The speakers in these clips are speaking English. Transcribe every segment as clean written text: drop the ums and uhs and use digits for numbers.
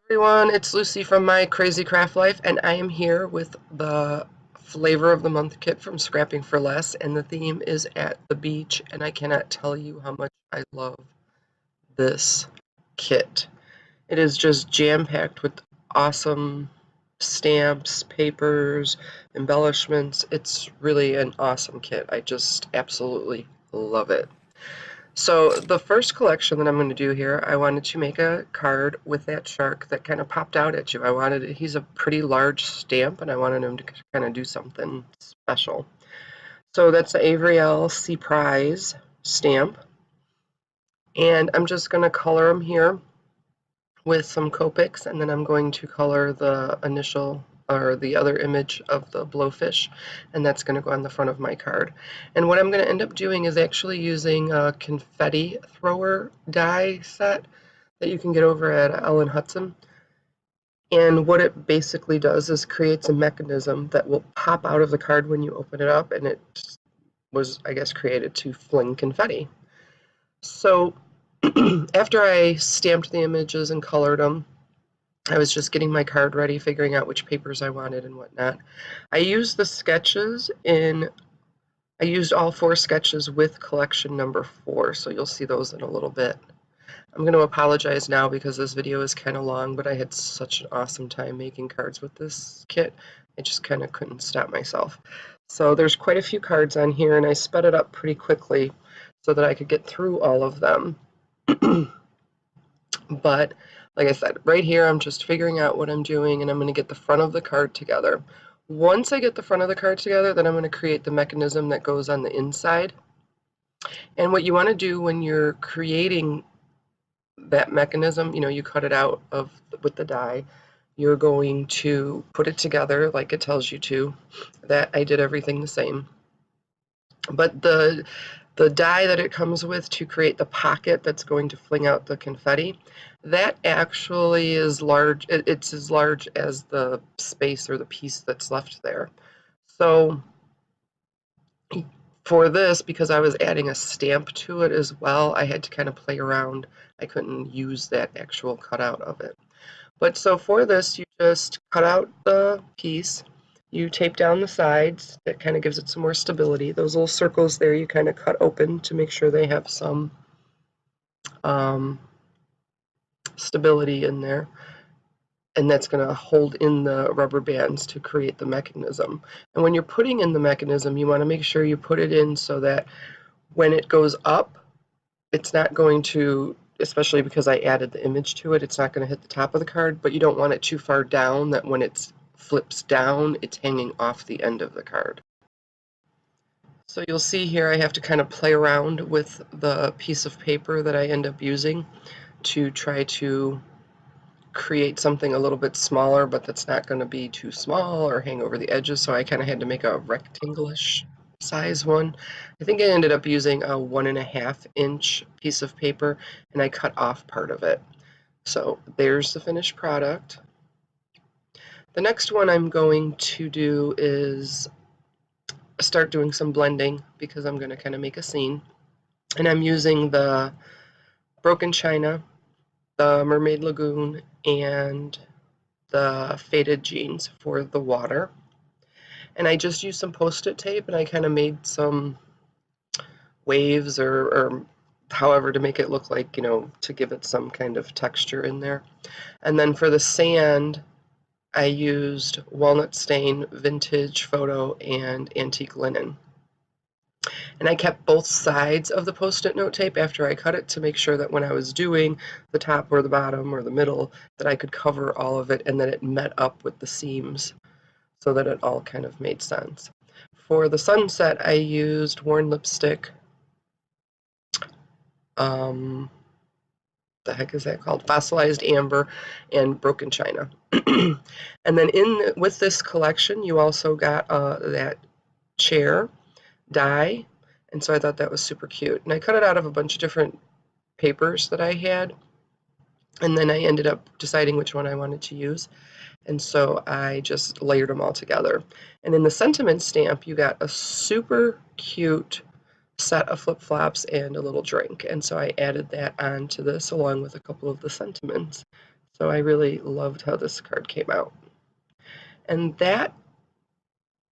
Everyone, it's Lucy from My Crazy Craft Life, and I am here with the Flavor of the Month kit from Scrapping for Less, and the theme is at the beach, and I cannot tell you how much I love this kit. It is just jam-packed with awesome stamps, papers, embellishments. It's really an awesome kit. I just absolutely love it. So the first collection that I'm going to do here, I wanted to make a card with that shark that kind of popped out at you. He's a pretty large stamp, and I wanted him to kind of do something special. So that's the Avriel Sea Prize stamp. And I'm just going to color him here with some Copics, and then I'm going to color the initial or the other image of the blowfish, and that's going to go on the front of my card. And what I'm going to end up doing is actually using a confetti thrower die set that you can get over at Ellen Hudson. And what it basically does is creates a mechanism that will pop out of the card when you open it up, and it was, I guess, created to fling confetti. So after I stamped the images and colored them, I was just getting my card ready, figuring out which papers I wanted and whatnot. I used all 4 sketches with collection number 4, so you'll see those in a little bit. I'm going to apologize now because this video is kind of long, but I had such an awesome time making cards with this kit. I just kind of couldn't stop myself. So there's quite a few cards on here, and I sped it up pretty quickly so that I could get through all of them. But like I said, right here I'm just figuring out what I'm doing, and I'm going to get the front of the card together. Once I get the front of the card together, then I'm going to create the mechanism that goes on the inside. And what you want to do when you're creating that mechanism, you cut it out with the die, you're going to put it together like it tells you to. That I did everything the same. But the die that it comes with to create the pocket that's going to fling out the confetti, that actually is large. It's as large as the space or the piece that's left there. So for this, because I was adding a stamp to it as well, I had to kind of play around. I couldn't use that actual cutout of it. But so for this, you just cut out the piece, you tape down the sides. That kind of gives it some more stability. Those little circles there you kind of cut open to make sure they have some stability in there. And that's going to hold in the rubber bands to create the mechanism. And when you're putting in the mechanism, you want to make sure you put it in so that when it goes up, it's not going to, especially because I added the image to it, it's not going to hit the top of the card, but you don't want it too far down that when it flips down, it's hanging off the end of the card. So you'll see here I have to kind of play around with the piece of paper that I end up using to try to create something a little bit smaller, but that's not going to be too small or hang over the edges, so I kind of had to make a rectangle-ish size one. I think I ended up using a 1.5 inch piece of paper, and I cut off part of it. So there's the finished product. The next one I'm going to do is start doing some blending because I'm going to kind of make a scene. And I'm using the Broken China, the Mermaid Lagoon, and the Faded Jeans for the water. And I just used some Post-it tape, and I kind of made some waves or however to make it look like, to give it some kind of texture in there. And then for the sand, I used Walnut Stain, Vintage Photo, and Antique Linen. And I kept both sides of the Post-it note tape after I cut it to make sure that when I was doing the top or the bottom or the middle, that I could cover all of it and that it met up with the seams so that it all kind of made sense. For the sunset, I used Worn Lipstick. The heck is that called? Fossilized Amber and Broken China. And then with this collection, you also got that chair die, and so I thought that was super cute. And I cut it out of a bunch of different papers that I had, and then I ended up deciding which one I wanted to use, and so I just layered them all together. And in the sentiment stamp, you got a super cute set of flip-flops and a little drink, and so I added that onto this along with a couple of the sentiments. So I really loved how this card came out. And that,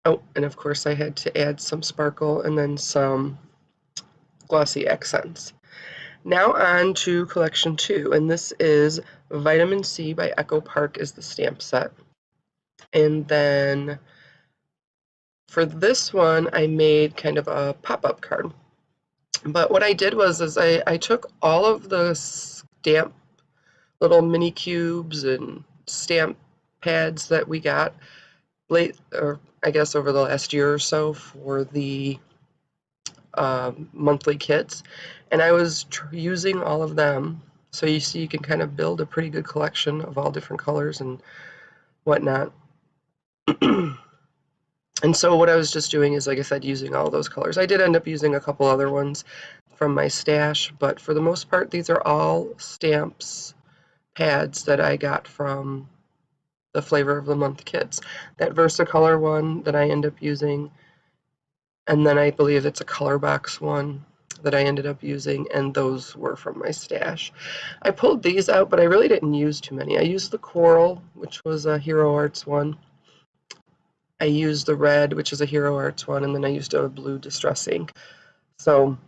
oh, and of course I had to add some sparkle and then some glossy accents. Now on to collection 2, and this is Vitamin C by Echo Park is the stamp set. And then for this one, I made kind of a pop-up card. But what I did was I took all of the stamp little mini cubes and stamp pads that we got late, or I guess over the last year or so for the monthly kits, and I was using all of them. So you see, you can kind of build a pretty good collection of all different colors and whatnot. And so what I was just doing is, like I said, using all those colors. I did end up using a couple other ones from my stash, but for the most part, these are all stamps pads that I got from the Flavor of the Month kits. That Versacolor one that I end up using, and then I believe it's a color box one that I ended up using, and those were from my stash. I pulled these out, but I really didn't use too many. I used the coral, which was a Hero Arts one. I used the red, which is a Hero Arts one, and then I used a blue Distress ink. So,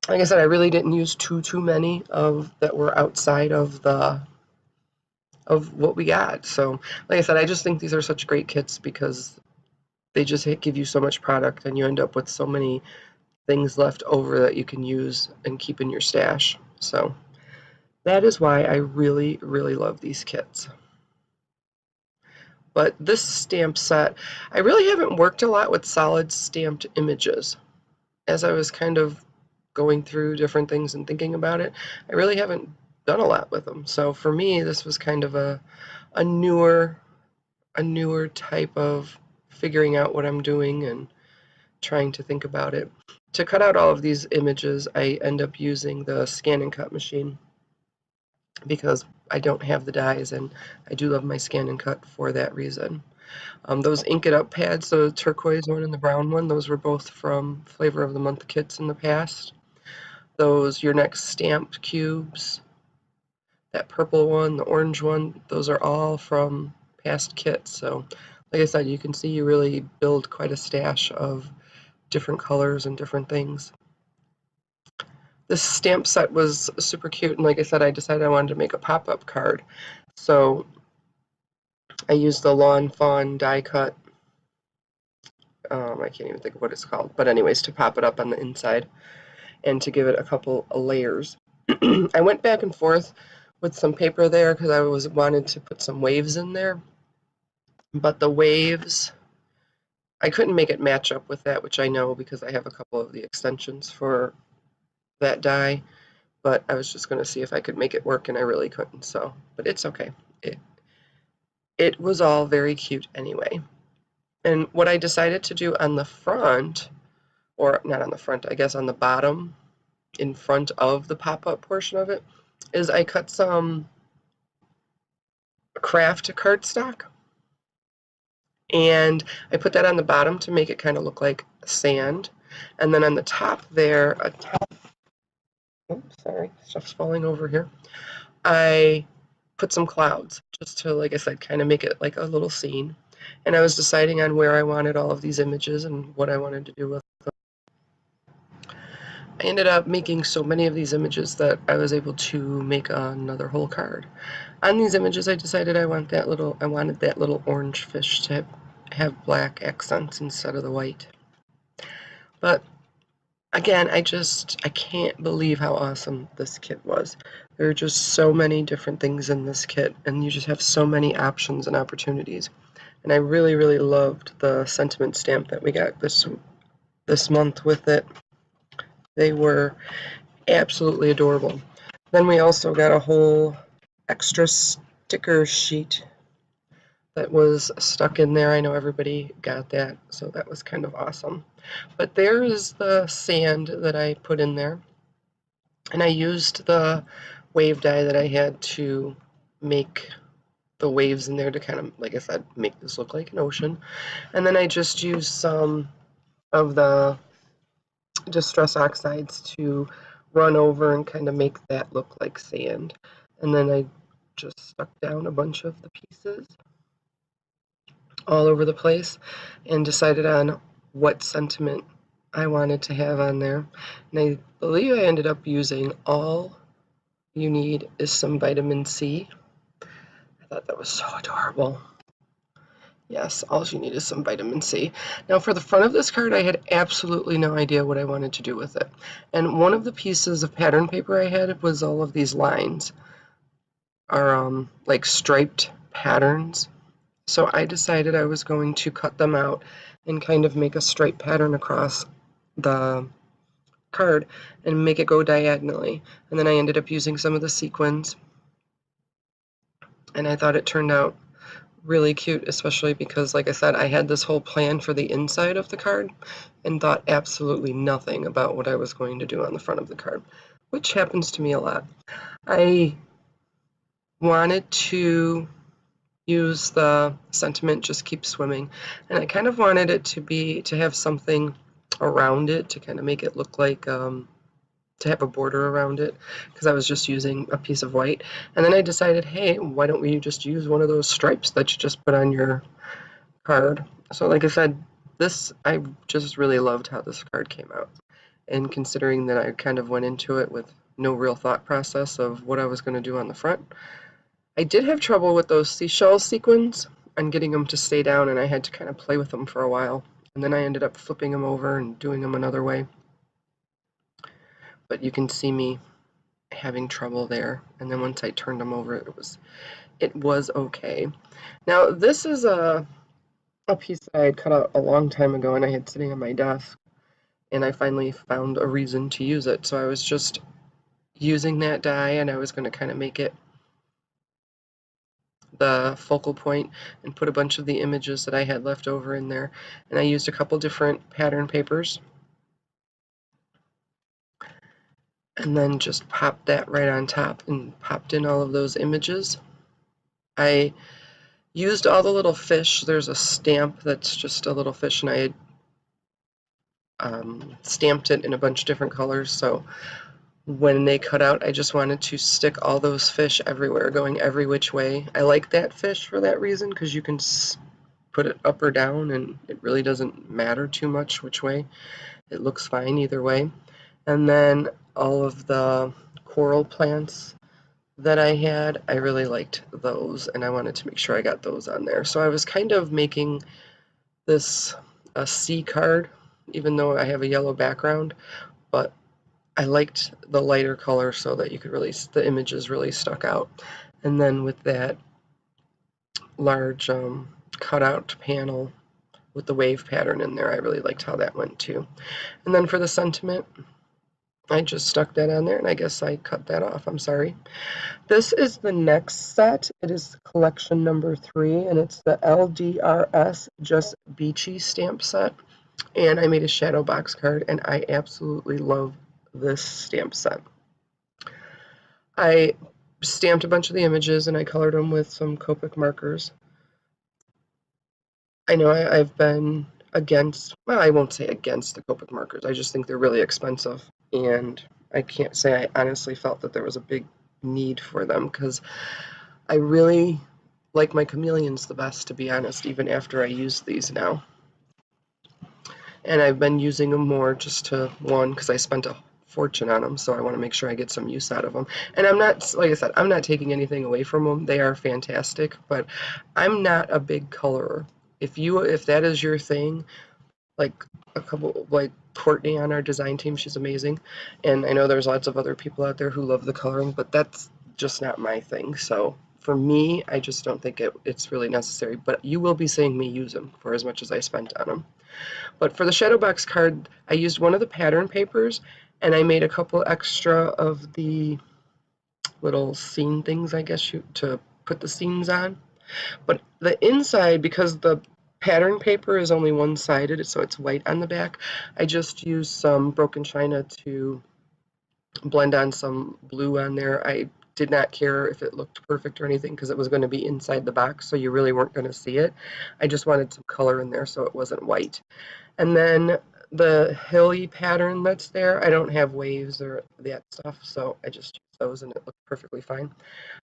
like I said, I really didn't use too many of that were outside of what we got. So, like I said, I just think these are such great kits because they just give you so much product, and you end up with so many things left over that you can use and keep in your stash. So that is why I really, really love these kits. But this stamp set, I really haven't worked a lot with solid stamped images. As I was kind of going through different things and thinking about it, I really haven't done a lot with them. So for me, this was kind of a newer type of figuring out what I'm doing and trying to think about it. To cut out all of these images, I end up using the scan and cut machine because I don't have the dies, and I do love my scan and cut for that reason. Those Ink It Up pads, the turquoise one and the brown one, those were both from Flavor of the Month kits in the past. Those Your Next Stamped cubes, that purple one, the orange one, those are all from past kits. So, like I said, you can see you really build quite a stash of different colors and different things. This stamp set was super cute, and like I said, I decided I wanted to make a pop-up card. So I used the Lawn Fawn die cut. I can't even think of what it's called, but anyways, to pop it up on the inside and to give it a couple of layers. I went back and forth with some paper there because I wanted to put some waves in there, but the waves, I couldn't make it match up with that, which I know because I have a couple of the extensions for that die. But I was just going to see if I could make it work, and I really couldn't, so, but it's okay. It was all very cute anyway. And what I decided to do on the front, or not on the front, I guess on the bottom, in front of the pop-up portion of it, is I cut some craft cardstock, and I put that on the bottom to make it kind of look like sand. And then on the top there, oops, sorry, stuff's falling over here. I put some clouds just to, like I said, kind of make it like a little scene. And I was deciding on where I wanted all of these images and what I wanted to do with them. I ended up making so many of these images that I was able to make another whole card. On these images, I decided I wanted that little orange fish to have black accents instead of the white. But again, I can't believe how awesome this kit was. There are just so many different things in this kit, and you just have so many options and opportunities. And I really, really loved the sentiment stamp that we got this month with it. They were absolutely adorable. Then we also got a whole extra sticker sheet that was stuck in there. I know everybody got that, so that was kind of awesome. But there is the sand that I put in there, and I used the wave die that I had to make the waves in there to kind of, like I said, make this look like an ocean. And then I just used some of the Distress Oxides to run over and kind of make that look like sand. And then I just stuck down a bunch of the pieces all over the place and decided on what sentiment I wanted to have on there. And I believe I ended up using All You Need Is Some Vitamin C. I thought that was so adorable. Yes, all you need is some vitamin C. Now for the front of this card, I had absolutely no idea what I wanted to do with it. And one of the pieces of pattern paper I had was all of these lines are like striped patterns. So I decided I was going to cut them out and kind of make a straight pattern across the card and make it go diagonally. And then I ended up using some of the sequins. And I thought it turned out really cute, especially because, like I said, I had this whole plan for the inside of the card and thought absolutely nothing about what I was going to do on the front of the card, which happens to me a lot. I wanted to use the sentiment Just Keep Swimming, and I kind of wanted it to have something around it to kind of make it look like to have a border around it, because I was just using a piece of white. And then I decided, hey, why don't we just use one of those stripes that you just put on your card? So like I said, I just really loved how this card came out. And considering that I kind of went into it with no real thought process of what I was going to do on the front, I did have trouble with those seashell sequins and getting them to stay down, and I had to kind of play with them for a while. And then I ended up flipping them over and doing them another way. But you can see me having trouble there, and then once I turned them over, it was okay. Now this is a piece that I had cut out a long time ago and I had sitting on my desk, and I finally found a reason to use it. So I was just using that die, and I was going to kind of make it the focal point and put a bunch of the images that I had left over in there. And I used a couple different pattern papers and then just popped that right on top and popped in all of those images. I used all the little fish. There's a stamp that's just a little fish, and I had stamped it in a bunch of different colors. So when they cut out, I just wanted to stick all those fish everywhere, going every which way. I like that fish for that reason, because you can put it up or down, and it really doesn't matter too much which way. It looks fine either way. And then all of the coral plants that I had, I really liked those, and I wanted to make sure I got those on there. So I was kind of making this a sea card, even though I have a yellow background, but I liked the lighter color so that you could really, the images really stuck out. And then with that large cutout panel with the wave pattern in there, I really liked how that went too. And then for the sentiment, I just stuck that on there, and I guess I cut that off. I'm sorry. This is the next set. It is collection number 3, and it's the LDRS Just Beachy stamp set. And I made a shadow box card, and I absolutely love this stamp set. I stamped a bunch of the images, and I colored them with some Copic markers. I know I've been against, well, I won't say against the Copic markers. I just think they're really expensive, and I can't say I honestly felt that there was a big need for them, because I really like my chameleons the best, to be honest, even after I use these now. And I've been using them more just to, one, because I spent a fortune on them, so I want to make sure I get some use out of them. And I'm not, like I said, I'm not taking anything away from them. They are fantastic, but I'm not a big colorer. If that is your thing, like Courtney on our design team, she's amazing, and I know there's lots of other people out there who love the coloring, but that's just not my thing. So for me, I just don't think it's really necessary, but you will be seeing me use them for as much as I spent on them. But for the shadow box card, I used one of the pattern papers, and I made a couple extra of the little scene things, I guess, to put the scenes on. But the inside, because the pattern paper is only one-sided, so it's white on the back, I just used some broken china to blend on some blue on there. I did not care if it looked perfect or anything, because it was going to be inside the box, so you really weren't going to see it. I just wanted some color in there so it wasn't white. And then the hilly pattern that's there, I don't have waves or that stuff, so I just used those and it looked perfectly fine.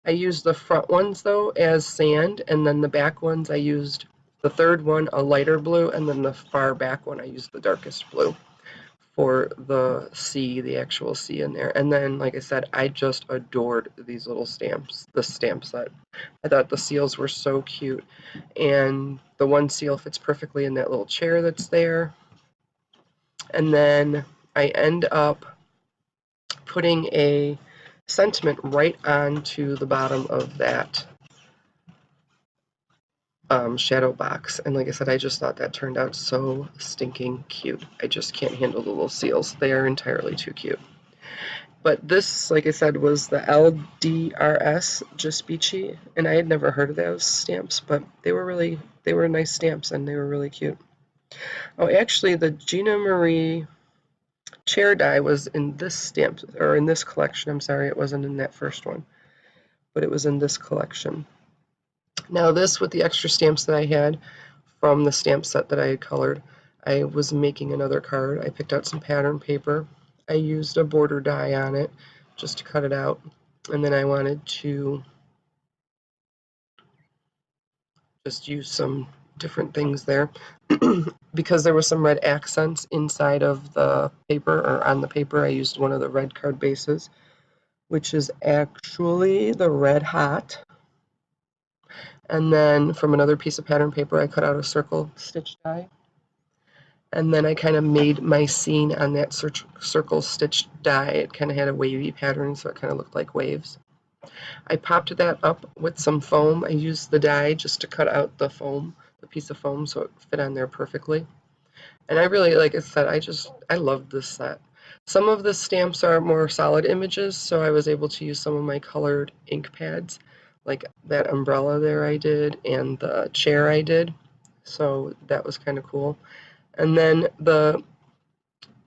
I used the front ones though as sand, and then the back ones I used the third one a lighter blue, and then the far back one I used the darkest blue for the C, the actual C in there. And then, like I said, I just adored these little stamps, the stamp set. I thought the seals were so cute, and the one seal fits perfectly in that little chair that's there. And then I end up putting a sentiment right onto the bottom of that shadow box. And like I said, I just thought that turned out so stinking cute. I just can't handle the little seals. They are entirely too cute. But this, like I said, was the LDRS Just Beachy, and I had never heard of those stamps, but they were nice stamps and they were really cute. Oh, actually, the Gina Marie chair die was in this stamp, or in this collection. I'm sorry, it wasn't in that first one, but it was in this collection. Now this, with the extra stamps that I had from the stamp set that I had colored, I was making another card. I picked out some pattern paper. I used a border die on it just to cut it out, and then I wanted to just use some different things there because there was some red accents inside of the paper, or on the paper. I used one of the red card bases, which is actually the Red Hot. And then from another piece of pattern paper, I cut out a circle stitch die. And then I kind of made my scene on that circle stitch die. It kind of had a wavy pattern, so it kind of looked like waves. I popped that up with some foam. I used the die just to cut out the foam, the piece of foam, so it fit on there perfectly. And I really, like I said, I loved this set. Some of the stamps are more solid images, so I was able to use some of my colored ink pads, like that umbrella there I did, and the chair I did. So that was kind of cool. And then the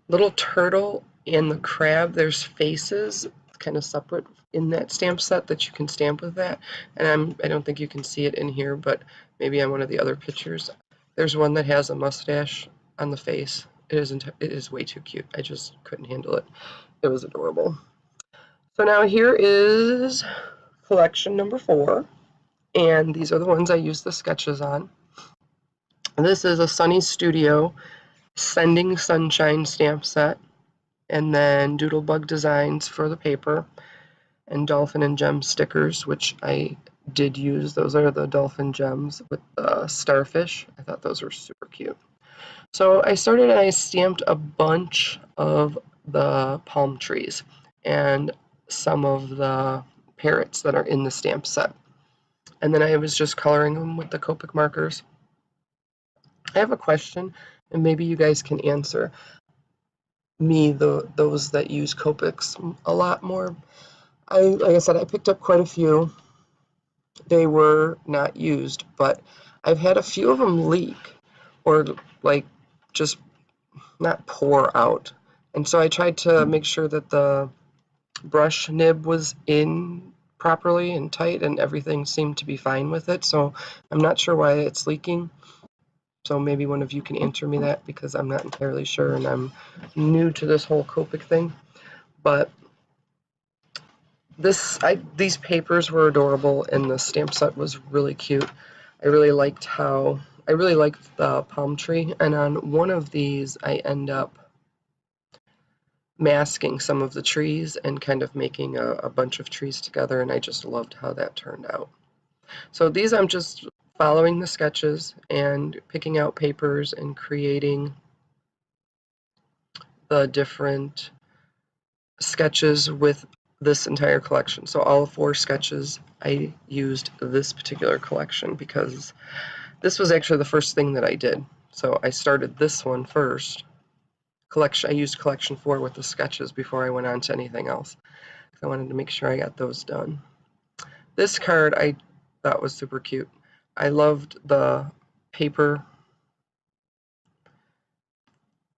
little turtle and the crab, there's faces kind of separate in that stamp set that you can stamp with that. And I don't think you can see it in here, but maybe on one of the other pictures. There's one that has a mustache on the face. It is way too cute. I just couldn't handle it. It was adorable. So now here is collection number 4, and these are the ones I used the sketches on. And this is a Sunny Studio Sending Sunshine stamp set, and then Doodlebug designs for the paper, and dolphin and gem stickers, which I did use. Those are the dolphin gems with the starfish. I thought those were super cute. So I started and I stamped a bunch of the palm trees and some of the parrots that are in the stamp set. And then I was just coloring them with the Copic markers. I have a question, and maybe you guys can answer me, those that use Copics a lot more. Like I said, I picked up quite a few. They were not used, but I've had a few of them leak, or like just not pour out. And so I tried to make sure that the brush nib was in properly and tight, and everything seemed to be fine with it. So I'm not sure why it's leaking. So maybe one of you can answer me that, because I'm not entirely sure, and I'm new to this whole Copic thing. But these papers were adorable, and the stamp set was really cute. I really liked the palm tree, and on one of these I end up masking some of the trees and kind of making a bunch of trees together, and I just loved how that turned out. So these, I'm just following the sketches and picking out papers and creating the different sketches with this entire collection. So all 4 sketches, I used this particular collection because this was actually the first thing that I did. So I started this one first. I used collection 4 with the sketches before I went on to anything else. I wanted to make sure I got those done. This card I thought was super cute. I loved the paper.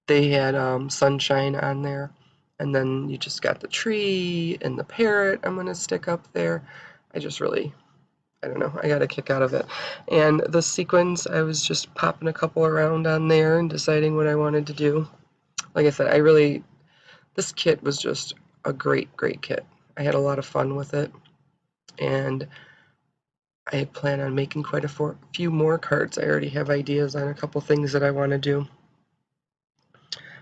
They had sunshine on there, and then you just got the tree and the parrot I'm going to stick up there. I don't know, I got a kick out of it. And the sequins, I was just popping a couple around on there and deciding what I wanted to do. Like I said, this kit was just a great kit. I had a lot of fun with it, and I plan on making quite a few more cards. I already have ideas on a couple things that I want to do.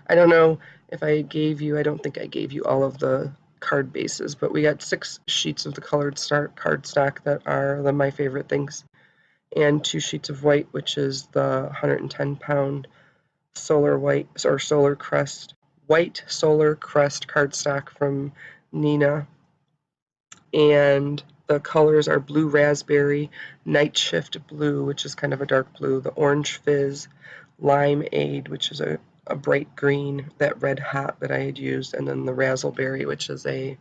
I don't know if I gave you, I don't think I gave you all of the card bases, but we got 6 sheets of the colored cardstock that are my favorite things, and 2 sheets of white, which is the 110-pound solar white or solar crest white solar crest cardstock from Nina, and the colors are blue raspberry, night shift blue, which is kind of a dark blue, the orange fizz, limeade, which is a bright green, that red hot that I had used, and then the razzleberry, which is the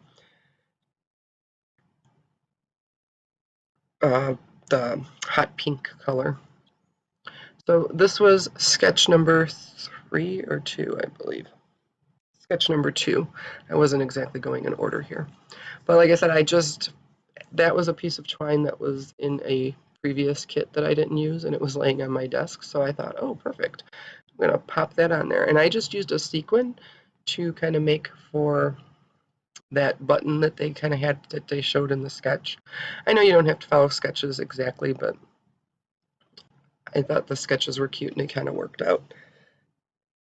hot pink color. So this was sketch number 3 or 2, I believe. Sketch number 2. I wasn't exactly going in order here. But like I said, that was a piece of twine that was in a previous kit that I didn't use, and it was laying on my desk, so I thought, oh, perfect. I'm going to pop that on there. And I just used a sequin to kind of make for that button that they kind of had, that they showed in the sketch. I know you don't have to follow sketches exactly, but I thought the sketches were cute and it kind of worked out.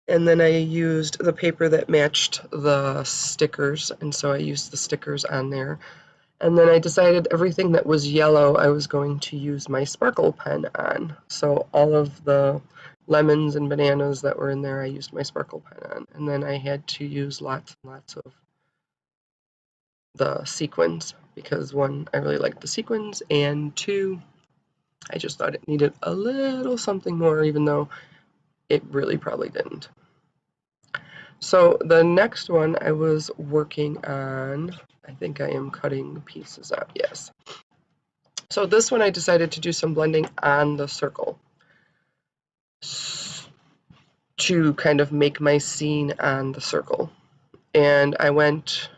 And then I used the paper that matched the stickers, and so I used the stickers on there. And then I decided everything that was yellow I was going to use my sparkle pen on. So all of the lemons and bananas that were in there, I used my sparkle pen on. And then I had to use lots and lots of the sequins, because 1, I really liked the sequins, and 2, I just thought it needed a little something more, even though it really probably didn't. So the next one I was working on, I think I am cutting pieces out, yes. So this one I decided to do some blending on the circle to kind of make my scene on the circle. And I went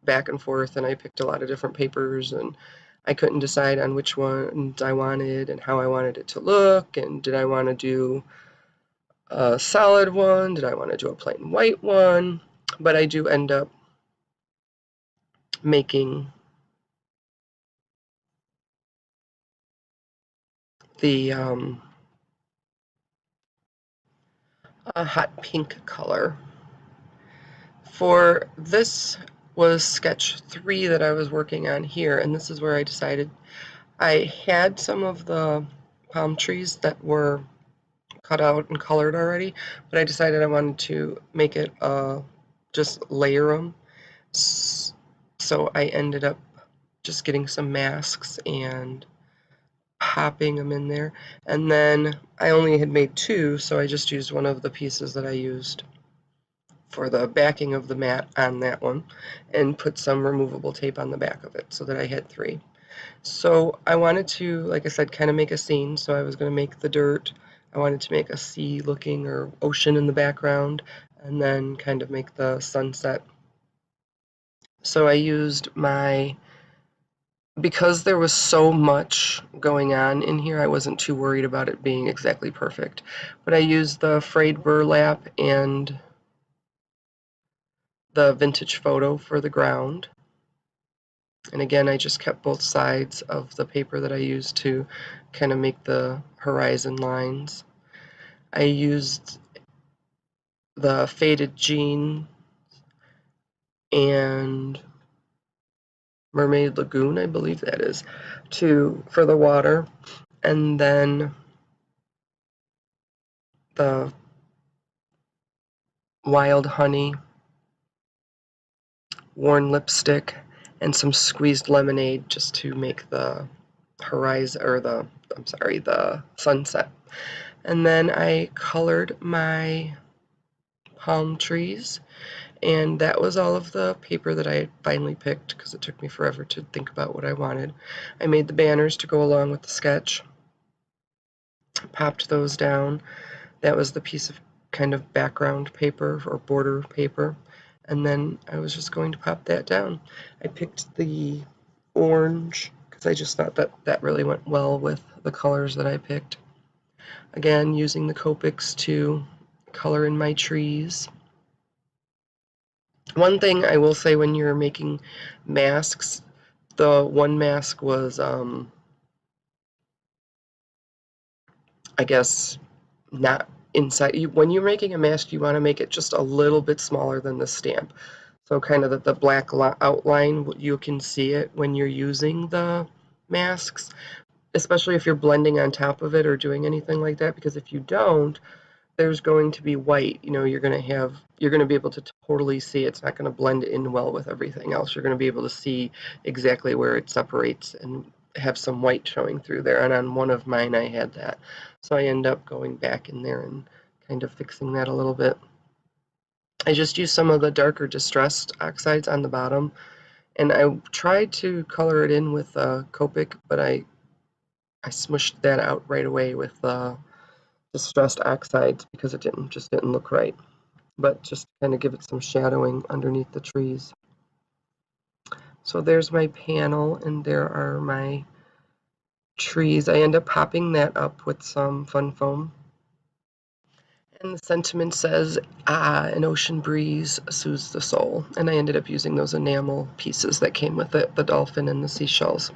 back and forth and I picked a lot of different papers, and I couldn't decide on which ones I wanted and how I wanted it to look, and did I want to do a solid one, did I want to do a plain white one, but I do end up making the a hot pink color. For this was sketch 3 that I was working on here, and this is where I decided I had some of the palm trees that were cut out and colored already, but I decided I wanted to make it just layer them. So I ended up just getting some masks and popping them in there. And then I only had made 2, so I just used one of the pieces that I used for the backing of the mat on that one, and put some removable tape on the back of it, so that I had 3. So I wanted to, like I said, kind of make a scene. So I was going to make the dirt, I wanted to make a sea looking or ocean in the background, and then kind of make the sunset. So I used because there was so much going on in here, I wasn't too worried about it being exactly perfect. But I used the frayed burlap and the vintage photo for the ground. And again, I just kept both sides of the paper that I used to kind of make the horizon lines. I used the faded jean and Mermaid Lagoon, I believe that is, for the water. And then the wild honey, worn lipstick, and some squeezed lemonade just to make the horizon, or the sunset. And then I colored my palm trees, and that was all of the paper that I finally picked, because it took me forever to think about what I wanted. I made the banners to go along with the sketch, popped those down. That was the piece of kind of background paper or border paper, and then I was just going to pop that down. I picked the orange because I just thought that really went well with the colors that I picked. Again, using the Copics to color in my trees. One thing I will say when you're making masks, the one mask was, I guess, not inside. When you're making a mask, you want to make it just a little bit smaller than the stamp. So kind of that the black outline, you can see it when you're using the masks, especially if you're blending on top of it or doing anything like that, because if you don't, there's going to be white. You're going to be able to totally see it's not going to blend in well with everything else. You're going to be able to see exactly where it separates and have some white showing through there. And on one of mine, I had that. So I end up going back in there and kind of fixing that a little bit. I just used some of the darker distressed oxides on the bottom, and I tried to color it in with Copic, but I smushed that out right away with distressed oxides because it didn't look right. But just kind of give it some shadowing underneath the trees. So there's my panel, and there are my trees. I end up popping that up with some fun foam. And the sentiment says, "Ah, an ocean breeze soothes the soul." And I ended up using those enamel pieces that came with it, the dolphin and the seashells.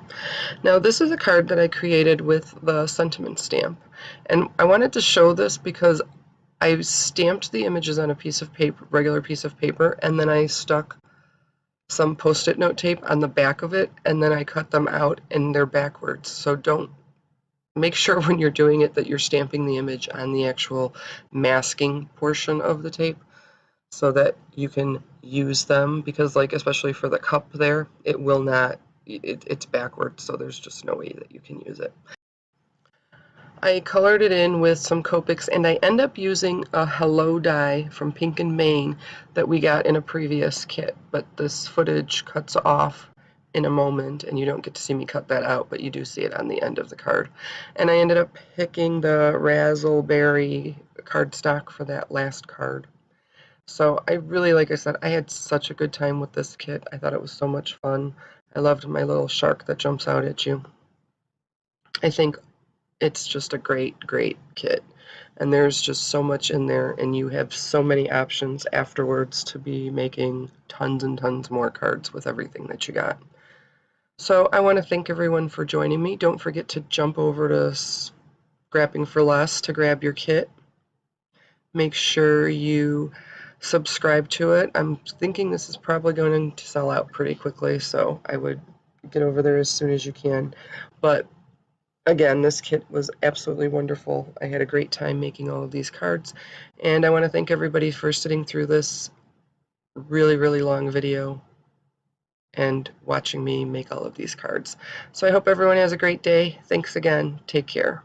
Now, this is a card that I created with the sentiment stamp. And I wanted to show this because I stamped the images on a piece of paper, regular piece of paper, and then I stuck some post-it note tape on the back of it, and then I cut them out and they're backwards. So don't make sure when you're doing it that you're stamping the image on the actual masking portion of the tape so that you can use them, because like especially for the cup there, it will not, it's backwards, so there's just no way that you can use it. I colored it in with some Copics, and I end up using a Hello die from Pink and Maine that we got in a previous kit, but this footage cuts off in a moment, and you don't get to see me cut that out, but you do see it on the end of the card. And I ended up picking the Razzleberry cardstock for that last card. So I really, like I said, I had such a good time with this kit. I thought it was so much fun. I loved my little shark that jumps out at you. I think it's just a great, great kit. And there's just so much in there, and you have so many options afterwards to be making tons and tons more cards with everything that you got. So I want to thank everyone for joining me. Don't forget to jump over to Scrapping for Less to grab your kit. Make sure you subscribe to it. I'm thinking this is probably going to sell out pretty quickly, so I would get over there as soon as you can. But again, this kit was absolutely wonderful. I had a great time making all of these cards, and I want to thank everybody for sitting through this really, really long video and watching me make all of these cards. So I hope everyone has a great day. Thanks again. Take care.